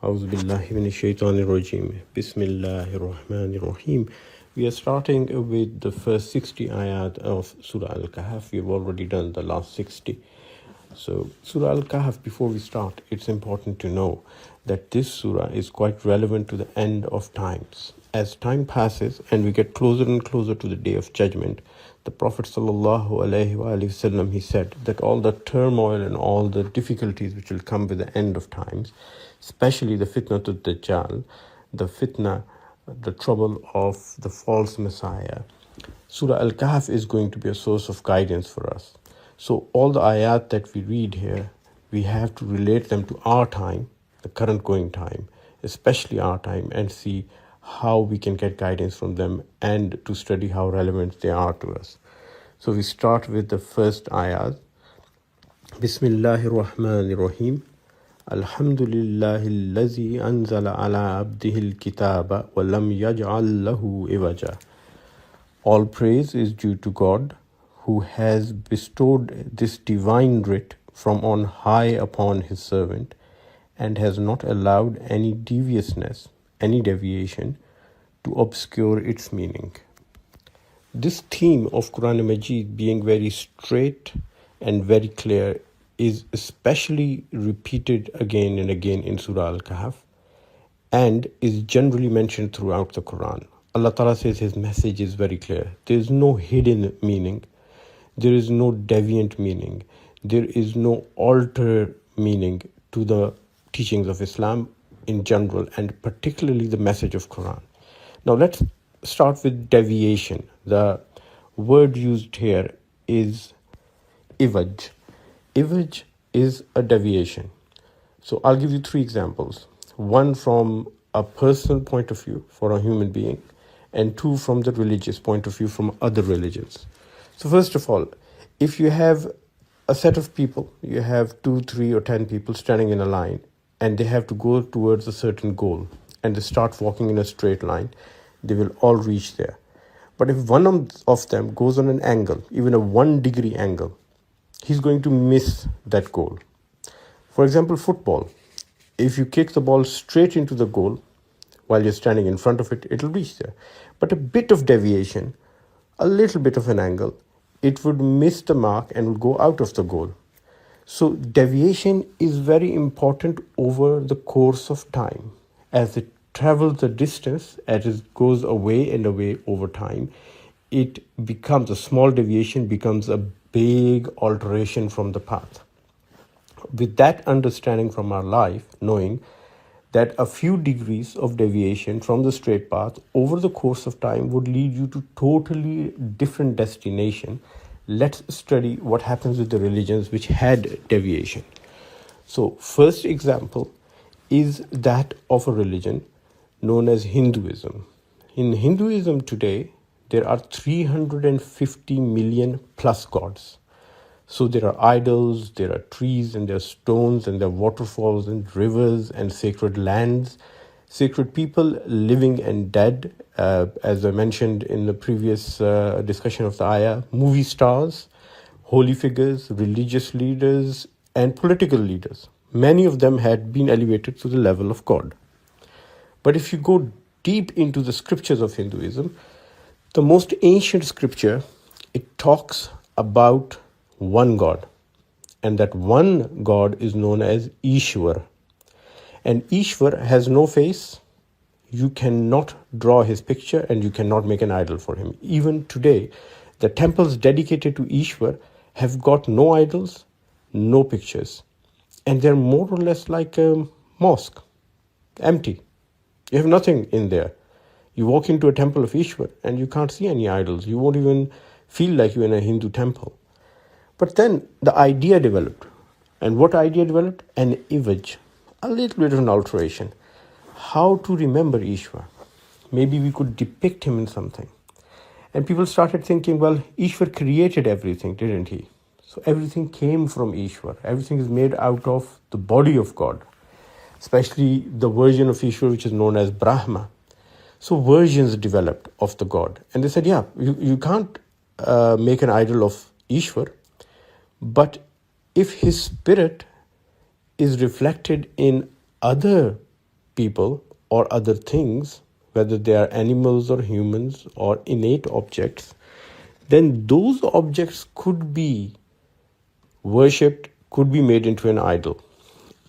أعوذ بالله من الشيطان الرجيم. Bismillahir Rahmanir Rahim. We are starting with the first 60 ayat of Surah Al Kahf. We've already done the last 60. So, Surah Al Kahf, before we start, it's important to know that this surah is quite relevant to the end of times. As time passes and we get closer and closer to the day of judgment, the Prophet ﷺ, he said that all the turmoil and all the difficulties which will come with the end of times, especially the fitna to Dajjal, the fitna, the trouble of the false Messiah, Surah Al Kahf is going to be a source of guidance for us. So all the ayat that we read here, we have to relate them to our time, the current going time, especially our time, and see how we can get guidance from them and to study how relevant they are to us. So we start with the first ayat. Bismillahir Rahmanir Rahim. Alhamdulillahi allazi anzala ala abdihil kitaba wa lam yaj'al lahu iwaja. All praise is due to God, who has bestowed this divine writ from on high upon his servant, and has not allowed any deviousness, any deviation, to obscure its meaning. This theme of quran-e-majeed being very straight and very clear is especially repeated again and again in Surah Al Kahf and is generally mentioned throughout the Quran. Allah Ta'ala says his message is very clear. There is no hidden meaning. There is no deviant meaning. There is no alter meaning to the teachings of Islam in general, and particularly the message of Quran. Now let's start with deviation. The word used here is iwaj. Iwaj is a deviation. So I'll give you three examples. One from a personal point of view for a human being, and two from the religious point of view from other religions. So first of all, if you have a set of people, you have 2, 3 or 10 people standing in a line, and they have to go towards a certain goal, and they start walking in a straight line, they will all reach there. But if one of them goes on an angle, even a 1-degree angle, he's going to miss that goal. For example, football. If you kick the ball straight into the goal while you're standing in front of it, it'll reach there. But a bit of deviation, a little bit of an angle, it would miss the mark and would go out of the goal. So deviation is very important over the course of time. As it travels the distance, as it goes away and away over time, it becomes, a small deviation becomes a big alteration from the path. With that understanding from our life, knowing that a few degrees of deviation from the straight path over the course of time would lead you to totally different destination, let's study what happens with the religions which had deviation. So first example is that of a religion known as Hinduism. In Hinduism today, there are 350 million plus gods. So there are idols, there are trees, and there are stones, and there are waterfalls and rivers and sacred lands, sacred people, living and dead, as I mentioned in the previous discussion of the ayah, movie stars, holy figures, religious leaders, and political leaders. Many of them had been elevated to the level of God. But if you go deep into the scriptures of Hinduism, the most ancient scripture, it talks about one God, and that one God is known as Ishwar. And Ishwar has no face. You cannot draw his picture, and you cannot make an idol for him. Even today, the temples dedicated to Ishwar have got no idols, no pictures, and they're more or less like a mosque, empty. You have nothing in there. You walk into a temple of Ishwar and you can't see any idols. You won't even feel like you're in a Hindu temple. But then the idea developed. And what idea developed? An image, a little bit of an alteration. How to remember Ishwar? Maybe we could depict him in something. And people started thinking, well, Ishwar created everything, didn't he? So everything came from Ishwar. Everything is made out of the body of God, especially the version of Ishwar which is known as Brahma. So versions developed of the God. And they said, yeah, you can't make an idol of Ishwar, but if his spirit is reflected in other people or other things, whether they are animals or humans or innate objects, then those objects could be worshipped, could be made into an idol.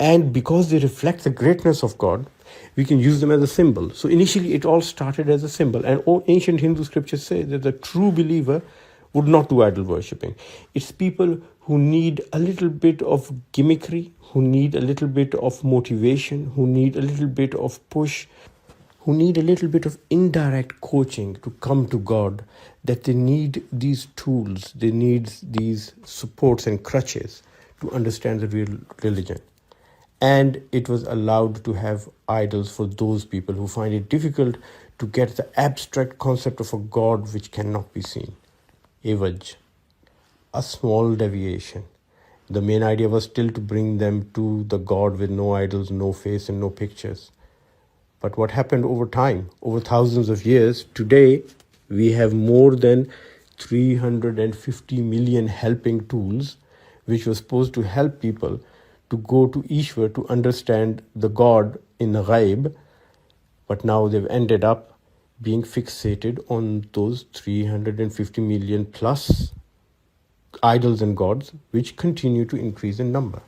And because they reflect the greatness of God, we can use them as a symbol. So initially it all started as a symbol. And ancient Hindu scriptures say that the true believer would not do idol worshipping. It's people who need a little bit of gimmickry, who need a little bit of motivation, who need a little bit of push, who need a little bit of indirect coaching to come to God, that they need these tools, they need these supports and crutches to understand the real religion. And it was allowed to have idols for those people who find it difficult to get the abstract concept of a God which cannot be seen. Ivaj, a small deviation. The main idea was still to bring them to the God with no idols, no face, and no pictures. But what happened over time, over thousands of years, today we have more than 350 million helping tools which were supposed to help people to go to Ishwar to understand the God in the ghaib, but now they've ended up being fixated on those 350 million plus idols and gods, which continue to increase in number.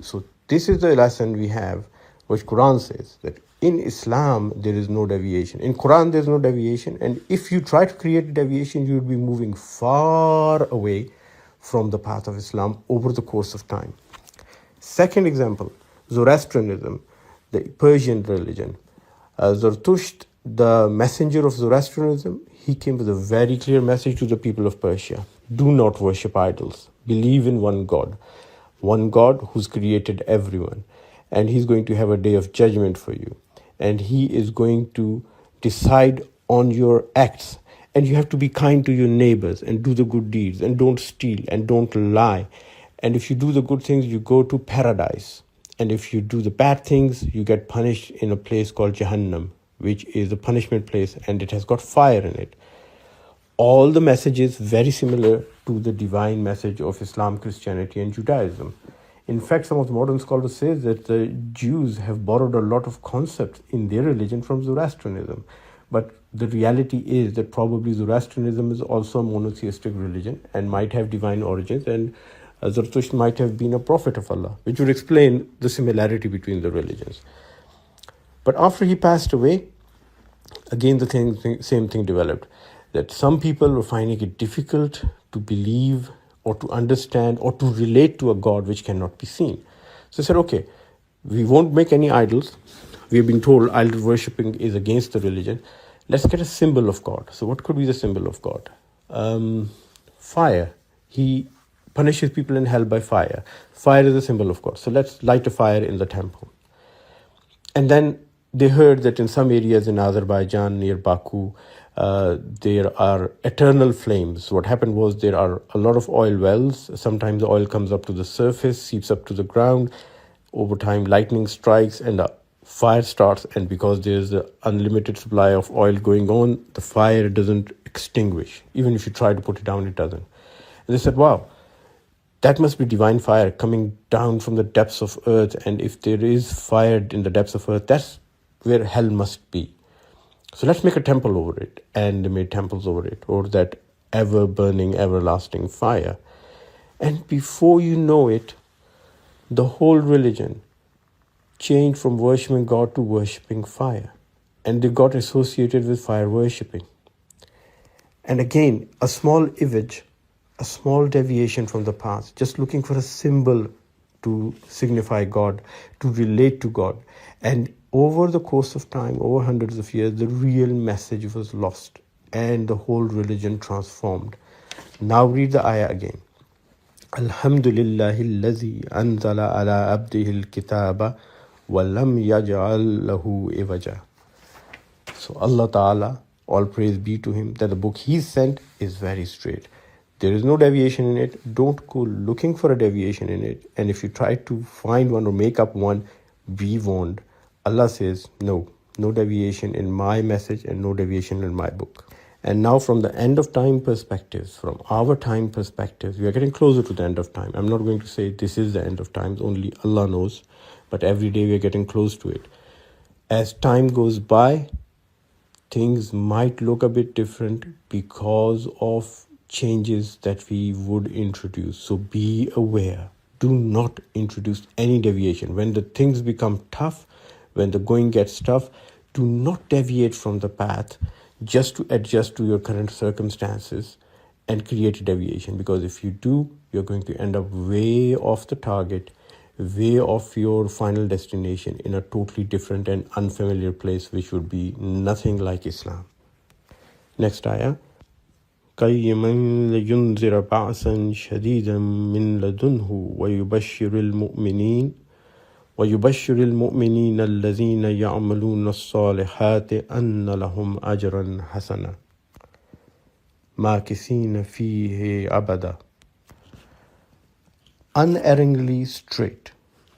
So this is the lesson we have, which Quran says that in Islam there is no deviation. In Quran there is no deviation, and if you try to create a deviation, you will be moving far away from the path of Islam over the course of time. Second example, Zoroastrianism, the Persian religion. Zarathustra, the messenger of Zoroastrianism, he came with a very clear message to the people of Persia. Do not worship idols. Believe in one God who's created everyone. And he's going to have a day of judgment for you. And he is going to decide on your acts. And you have to be kind to your neighbors and do the good deeds and don't steal and don't lie. And if you do the good things, you go to paradise. And if you do the bad things, you get punished in a place called Jahannam, which is a punishment place, and it has got fire in it. All the messages very similar to the divine message of Islam, Christianity, and Judaism. In fact, some of the modern scholars say that the Jews have borrowed a lot of concepts in their religion from Zoroastrianism. But the reality is that probably Zoroastrianism is also a monotheistic religion and might have divine origins, and Zarathustra might have been a prophet of Allah, which would explain the similarity between the religions. But after he passed away, again the same thing developed, that some people were finding it difficult to believe or to understand or to relate to a God which cannot be seen. So they said, okay, we won't make any idols. We have been told idol worshipping is against the religion. Let's get a symbol of God. So what could be the symbol of God? Fire. He punishes people in hell by fire. Fire is a symbol of God. So let's light a fire in the temple. And then they heard that in some areas in Azerbaijan, near Baku, there are eternal flames. What happened was there are a lot of oil wells. Sometimes the oil comes up to the surface, seeps up to the ground. Over time, lightning strikes and a fire starts. And because there's an unlimited supply of oil going on, the fire doesn't extinguish. Even if you try to put it down, it doesn't. And they said, wow, that must be divine fire coming down from the depths of earth. And if there is fire in the depths of earth, that's where hell must be. So let's make a temple over it. And they made temples over it, or that ever-burning, everlasting fire. And before you know it, the whole religion changed from worshipping God to worshipping fire. And they got associated with fire worshipping. And again, a small image, a small deviation from the path, just looking for a symbol to signify God, to relate to God. And over the course of time, over hundreds of years, the real message was lost and the whole religion transformed. Now read the ayah again. Alhamdulillahi allazi anzala ala abdihi al-kitaba wa lam yaj'al lahu iwaja. So Allah Ta'ala, all praise be to him, that the book he sent is very straight. There is no deviation in it. Don't go looking for a deviation in it. And if you try to find one or make up one, be warned. Allah says, no deviation in my message and no deviation in my book. And now from the end of time perspective, from our time perspective, we are getting closer to the end of time. I'm not going to say this is the end of times, only Allah knows. But every day we are getting close to it. As time goes by, things might look a bit different because of changes that we would introduce. So be aware. Do not introduce any deviation. When the things become tough, when the going gets tough, do not deviate from the path just to adjust to your current circumstances and create a deviation. Because if you do, you're going to end up way off the target, way off your final destination in a totally different and unfamiliar place, which would be nothing like Islam. Next ayah. قيما لينذر بأسا شديدا من لدنه ويبشر المؤمنين الذين يعملون الصالحات أن لهم أجرا حسنا ماكثين فيه أبدا. Unerringly straight,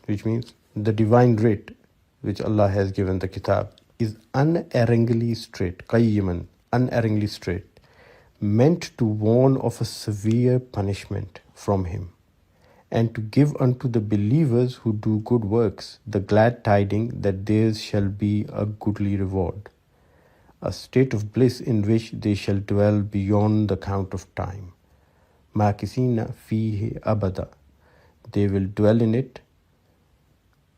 which means the divine writ which Allah has given the kitab is unerringly straight, qayyiman, unerringly straight, meant to warn of a severe punishment from him, and to give unto the believers who do good works the glad tidings that theirs shall be a goodly reward, a state of bliss in which they shall dwell beyond the count of time. Makisina fihi abada. They will dwell in it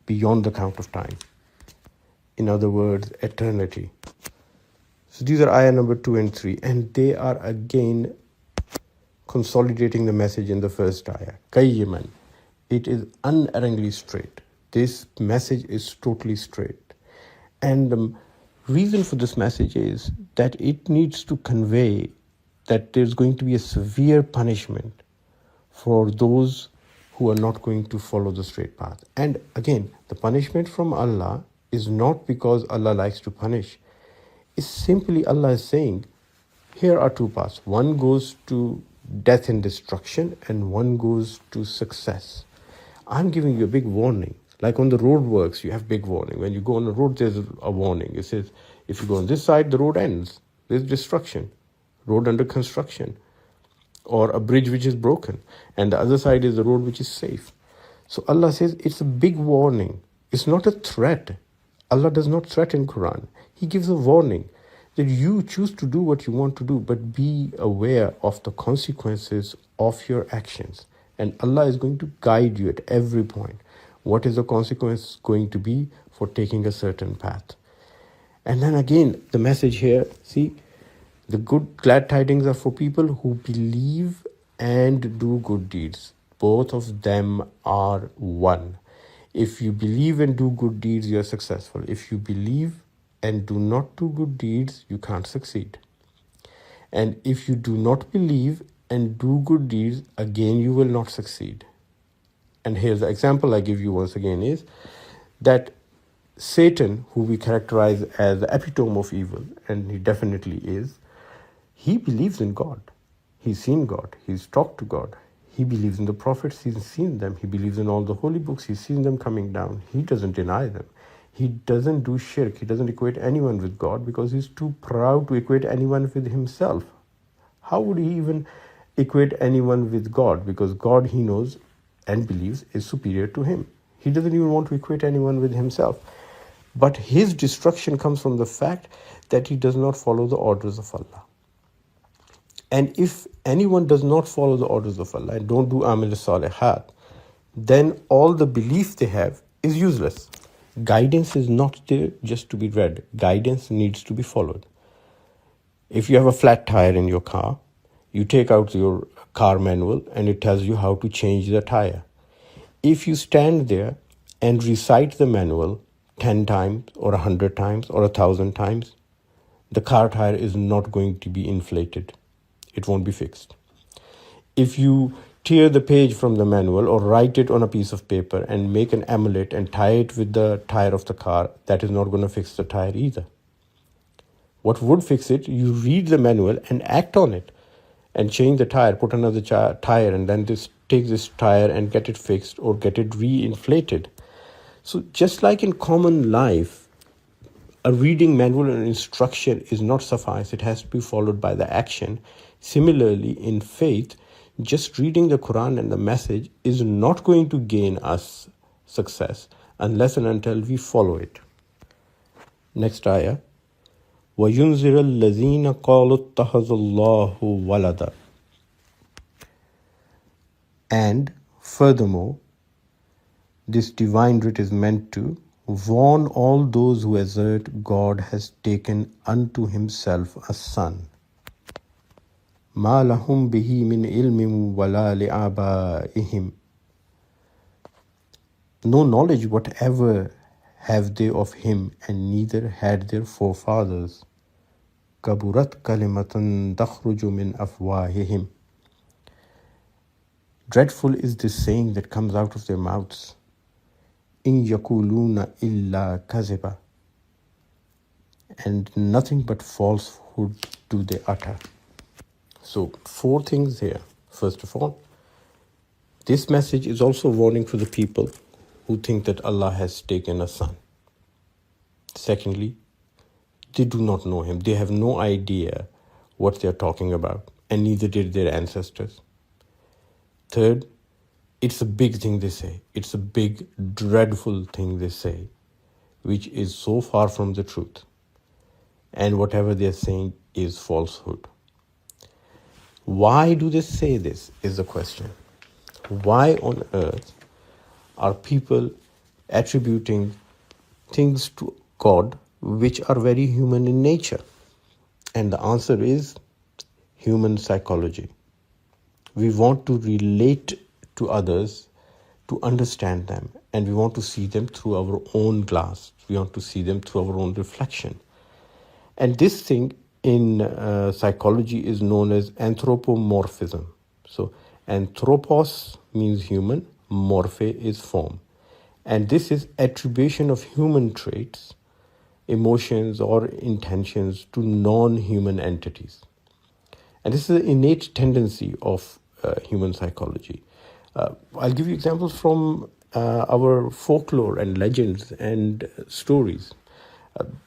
beyond the count of time. In other words, eternity. So these are ayah number 2 and 3, and they are again consolidating the message in the first ayah. Qayyiman. It is unerringly straight. This message is totally straight. And the reason for this message is that it needs to convey that there's going to be a severe punishment for those who are not going to follow the straight path. And again, the punishment from Allah is not because Allah likes to punish. It's simply Allah is saying, here are two paths. One goes to death and destruction, and one goes to success. I'm giving you a big warning. Like on the road works, you have big warning. When you go on the road, there's a warning. It says, if you go on this side, the road ends. There's destruction. Road under construction. Or a bridge which is broken. And the other side is the road which is safe. So Allah says it's a big warning. It's not a threat. Allah does not threaten Quran. He gives a warning that you choose to do what you want to do, but be aware of the consequences of your actions. And Allah is going to guide you at every point. What is the consequence going to be for taking a certain path? And then again, the message here, see, the good glad tidings are for people who believe and do good deeds. Both of them are one. If you believe and do good deeds, you are successful. If you believe and do not do good deeds, you can't succeed. And if you do not believe and do good deeds, again, you will not succeed. And here's the example I give you once again is that Satan, who we characterize as the epitome of evil, and he definitely is, he believes in God. He's seen God. He's talked to God. He believes in the prophets. He's seen them. He believes in all the holy books. He's seen them coming down. He doesn't deny them. He doesn't do shirk. He doesn't equate anyone with God because he's too proud to equate anyone with himself. How would he even equate anyone with God? Because God, he knows and believes, is superior to him. He doesn't even want to equate anyone with himself. But his destruction comes from the fact that he does not follow the orders of Allah. And if anyone does not follow the orders of Allah and don't do amal salihat, then all the belief they have is useless. Guidance is not there just to be read. Guidance needs to be followed. If you have a flat tire in your car, you take out your car manual and it tells you how to change the tire. If you stand there and recite the manual 10 times or 100 times or 1,000 times, the car tire is not going to be inflated. It won't be fixed. If you tear the page from the manual or write it on a piece of paper and make an amulet and tie it with the tire of the car, that is not going to fix the tire either. What would fix it? You read the manual and act on it and change the tire, put another tire, and then take this tire and get it fixed or get it re-inflated. So just like in common life, a reading manual and instruction is not suffice. It has to be followed by the action. Similarly, in faith, just reading the Quran and the message is not going to gain us success unless and until we follow it. Next ayah. وَيُنْزِرَ الَّذِينَ قَالُوا اتَّخَذَ اللَّهُ وَلَدًا. And furthermore, this divine writ is meant to warn all those who assert God has taken unto himself a son. مَا لَهُمْ بِهِ مِنْ عِلْمٍ وَلَا لِآبَائِهِمْ. No knowledge whatever have they of him, and neither had their forefathers. كَبُرَتْ كَلِمَةً تَخْرُجُ مِنْ أَفْوَاهِهِمْ. Dreadful is this saying that comes out of their mouths. إِن يَقُولُونَ إِلَّا كَذِبًا. And nothing but falsehood do they utter. So, 4 things here. First of all, this message is also warning to the people who think that Allah has taken a son. Secondly, they do not know him. They have no idea what they are talking about, and neither did their ancestors. Third, it's a big thing they say. It's a big, dreadful thing they say, which is so far from the truth. And whatever they're saying is falsehood. Why do they say this is the question. Why on earth are people attributing things to God which are very human in nature? And the answer is human psychology. We want to relate to others, to understand them, and we want to see them through our own glass. We want to see them through our own reflection. And this thing in psychology is known as anthropomorphism. So anthropos means human, morphe is form. And this is attribution of human traits, emotions or intentions to non-human entities. And this is an innate tendency of human psychology. I'll give you examples from our folklore and legends and stories.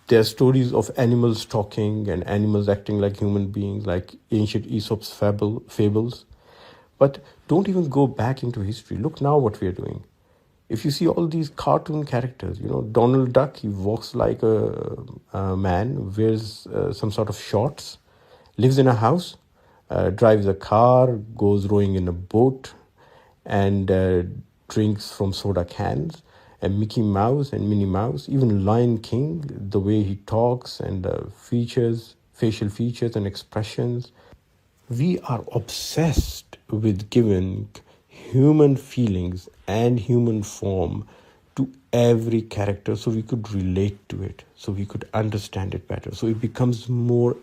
There are stories of animals talking and animals acting like human beings, like ancient Aesop's fables. But don't even go back into history. Look now what we are doing. If you see all these cartoon characters, Donald Duck, he walks like a man, wears some sort of shorts, lives in a house, drives a car, goes rowing in a boat, and drinks from soda cans. And Mickey Mouse and Minnie Mouse, even Lion King, the way he talks and facial features and expressions. We are obsessed with giving human feelings and human form to every character so we could relate to it, so we could understand it better, so it becomes more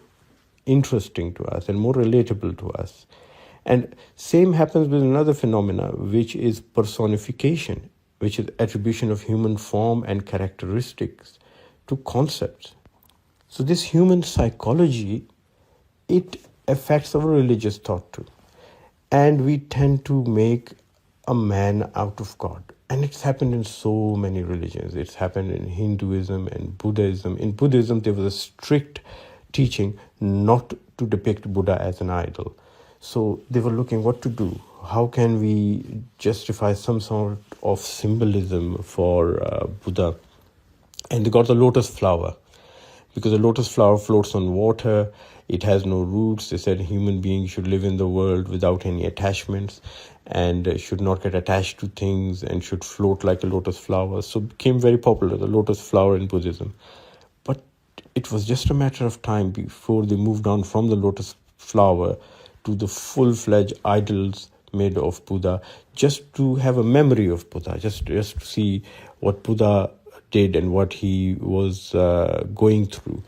interesting to us and more relatable to us. And same happens with another phenomena, which is personification, which is attribution of human form and characteristics to concepts. So this human psychology, it affects our religious thought too. And we tend to make a man out of God. And it's happened in so many religions. It's happened in Hinduism and Buddhism. In Buddhism, there was a strict teaching not to depict Buddha as an idol. So they were looking what to do. How can we justify some sort of symbolism for Buddha? And they got the lotus flower, because the lotus flower floats on water. It has no roots. They said human beings should live in the world without any attachments and should not get attached to things and should float like a lotus flower. So it became very popular, the lotus flower in Buddhism. But it was just a matter of time before they moved on from the lotus flower to the full-fledged idols made of Buddha, just to have a memory of Buddha, just to see what Buddha did and what he was going through.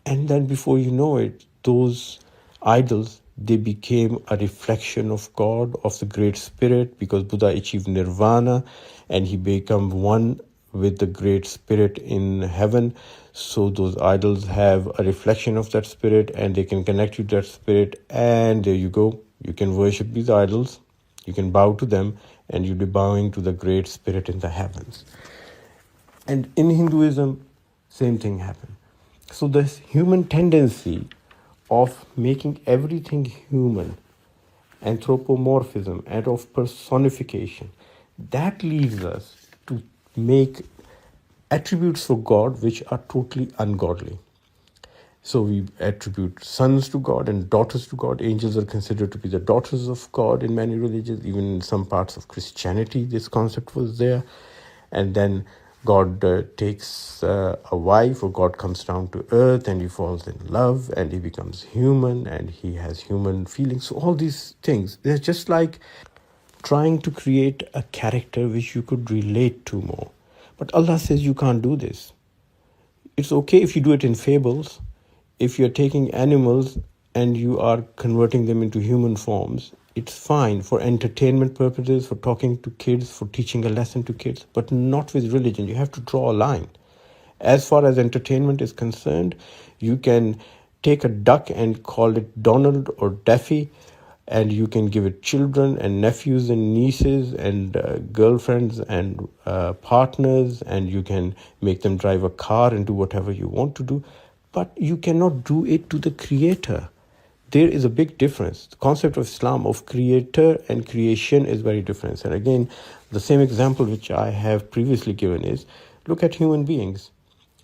And then before you know it, those idols, they became a reflection of God, of the Great Spirit, because Buddha achieved nirvana and he became one with the Great Spirit in heaven. So those idols have a reflection of that spirit and they can connect you to that spirit, and there you go. You can worship these idols, you can bow to them, and you'll be bowing to the Great Spirit in the heavens. And in Hinduism, same thing happened. So this human tendency of making everything human, anthropomorphism, and of personification, that leads us to make attributes for God which are totally ungodly. So we attribute sons to God and daughters to God. Angels are considered to be the daughters of God in many religions. Even in some parts of Christianity, this concept was there. And then God takes a wife, or God comes down to earth and he falls in love and he becomes human and he has human feelings. So all these things, they're just like trying to create a character which you could relate to more. But Allah says you can't do this. It's okay if you do it in fables. If you're taking animals and you are converting them into human forms, it's fine for entertainment purposes, for talking to kids, for teaching a lesson to kids, but not with religion. You have to draw a line. As far as entertainment is concerned, you can take a duck and call it Donald or Daffy, and you can give it children and nephews and nieces and girlfriends and partners, and you can make them drive a car and do whatever you want to do, but you cannot do it to the creator. There is a big difference. The concept of Islam of creator and creation is very different. And again, the same example which I have previously given is, look at human beings.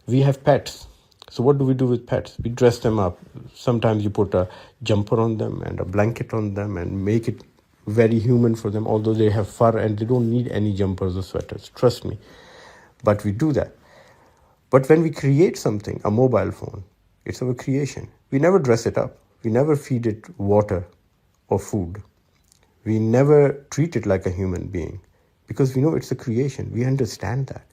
We have pets. So what do we do with pets? We dress them up. Sometimes you put a jumper on them and a blanket on them and make it very human for them, although they have fur and they don't need any jumpers or sweaters. Trust me. But we do that. But when we create something, a mobile phone, it's our creation. We never dress it up. We never feed it water or food. We never treat it like a human being because we know it's a creation. We understand that.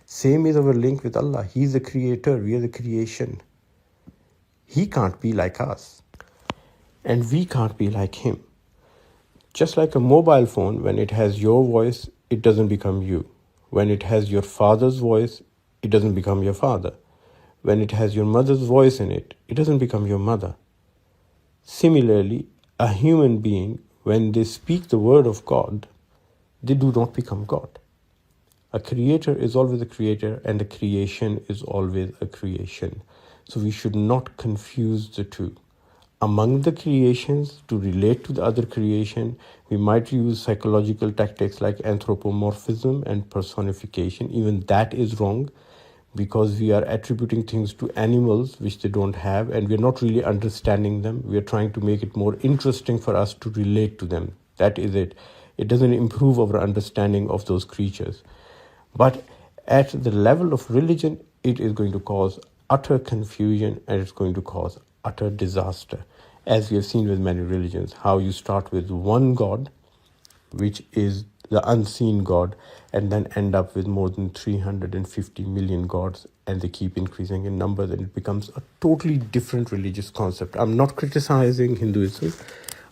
Same is our link with Allah. He is the creator. We are the creation. He can't be like us. And we can't be like him. Just like a mobile phone, when it has your voice, it doesn't become you. When it has your father's voice, it doesn't become your father. When it has your mother's voice in it, it doesn't become your mother. Similarly, a human being, when they speak the word of God, they do not become God. A creator is always a creator, and a creation is always a creation. So we should not confuse the two. Among the creations, to relate to the other creation, we might use psychological tactics like anthropomorphism and personification. Even that is wrong, because we are attributing things to animals which they don't have, and we're not really understanding them. We are trying to make it more interesting for us to relate to them. That is it. It doesn't improve our understanding of those creatures. But at the level of religion, it is going to cause utter confusion and it's going to cause utter disaster. As we have seen with many religions, how you start with one God, which is the unseen God, and then end up with more than 350 million gods, and they keep increasing in numbers, and it becomes a totally different religious concept. I'm not criticizing Hinduism.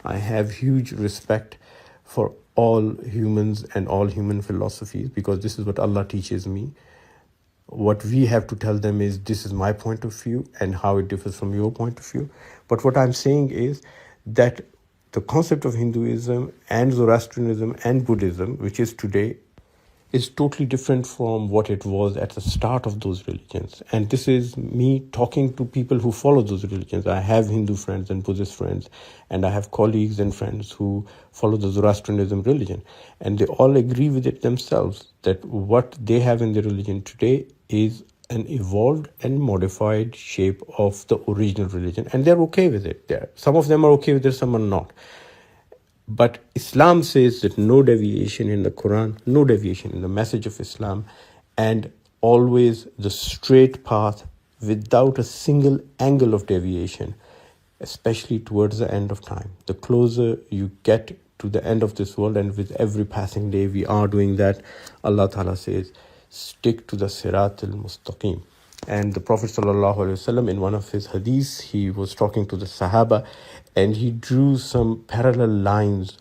I have huge respect for all humans and all human philosophies, because this is what Allah teaches me. What we have to tell them is, this is my point of view and how it differs from your point of view. But what I'm saying is that the concept of Hinduism and Zoroastrianism and Buddhism, which is today, is totally different from what it was at the start of those religions. And this is me talking to people who follow those religions. I have Hindu friends and Buddhist friends, and I have colleagues and friends who follow the Zoroastrianism religion. And they all agree with it themselves, that what they have in their religion today is an evolved and modified shape of the original religion. And they're okay with it. Some of them are okay with it, some are not. But Islam says that no deviation in the Quran, no deviation in the message of Islam, and always the straight path without a single angle of deviation, especially towards the end of time. The closer you get to the end of this world, and with every passing day we are doing that, Allah Ta'ala says, stick to the Sirat al-Mustaqim. And the Prophet ﷺ, in one of his hadiths, he was talking to the Sahaba, and he drew some parallel lines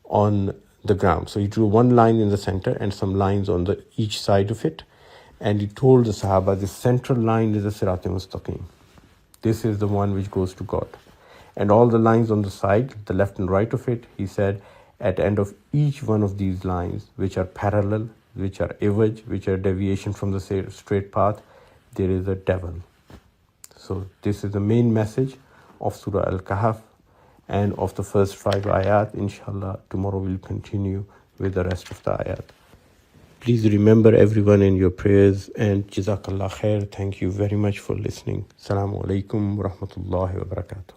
on the ground. So he drew one line in the center and some lines on each side of it. And he told the Sahaba, the central line is the Sirat al-Mustaqim. This is the one which goes to God. And all the lines on the side, the left and right of it, he said, at the end of each one of these lines, which are parallel, which are iwaj, which are deviation from the straight path, there is a devil. So this is the main message of Surah Al Kahf and of the first 5 ayat. Inshallah, tomorrow we'll continue with the rest of the ayat. Please remember everyone in your prayers, and Jazakallah khair. Thank you very much for listening. Assalamu alaikum wa rahmatullahi wa barakatuh.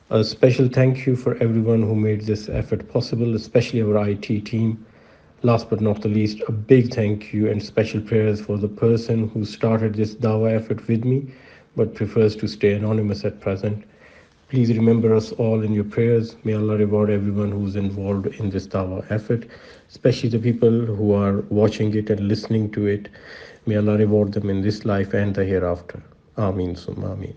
A special thank you for everyone who made this effort possible, especially our IT team. Last but not the least, a big thank you and special prayers for the person who started this dawah effort with me but prefers to stay anonymous at present. Please remember us all in your prayers. May Allah reward everyone who's involved in this dawah effort, especially the people who are watching it and listening to it. May Allah reward them in this life and the hereafter. Ameen summa ameen.